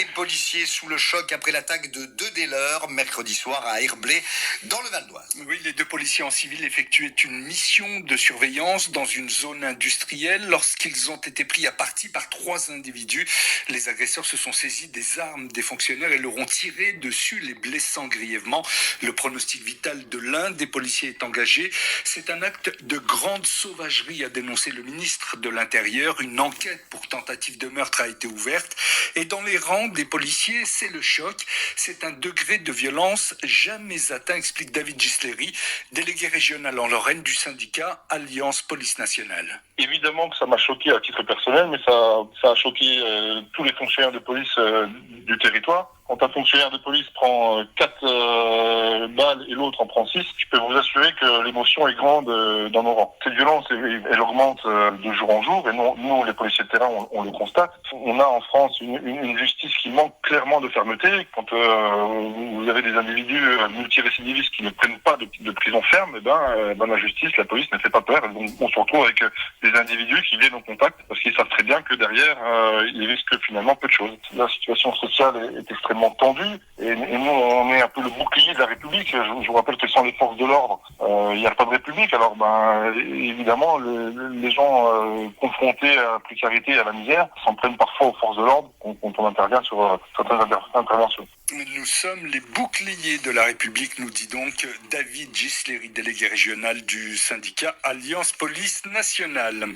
Les policiers sous le choc après l'attaque de deux dealers mercredi soir à Herblay, dans le Val-d'Oise. Oui, les deux policiers en civil effectuaient une mission de surveillance dans une zone industrielle lorsqu'ils ont été pris à partie par trois individus. Les agresseurs se sont saisis des armes des fonctionnaires et leur ont tiré dessus, les blessant grièvement. Le pronostic vital de l'un des policiers est engagé. C'est un acte de grande sauvagerie, a dénoncé le ministre de l'Intérieur. Une enquête pour tentative de meurtre a été ouverte. Et dans les rangs des policiers, c'est le choc. C'est un degré de violence jamais atteint, explique David Gisleri, délégué régional en Lorraine du syndicat Alliance Police Nationale. Évidemment que ça m'a choqué à titre personnel, mais ça a choqué tous les fonctionnaires de police du territoire. Quand un fonctionnaire de police prend 4 balles et l'autre en prend 6, je peux vous assurer que l'émotion est grande dans nos rangs. Cette violence, elle augmente de jour en jour, et nous, les policiers de terrain, on le constate. On a en France une justice qui manque clairement de fermeté. Quand vous avez des individus multirécidivistes qui ne prennent pas de prison ferme, la justice, la police ne fait pas peur. Donc, on se retrouve avec des individus qui viennent au contact parce qu'ils savent très bien que derrière, ils risquent finalement peu de choses. La situation sociale est extrêmement tendue et nous, on est un peu le bouclier de la République. Je vous rappelle que sans les forces de l'ordre, il n'y a pas de République. Alors, évidemment, les gens confrontés à la précarité et à la misère s'en prennent parfois aux forces de l'ordre quand on intervient sur certaines interventions. Nous sommes les boucliers de la République, nous dit donc David Gisleri, délégué régional du syndicat Alliance Police Nationale.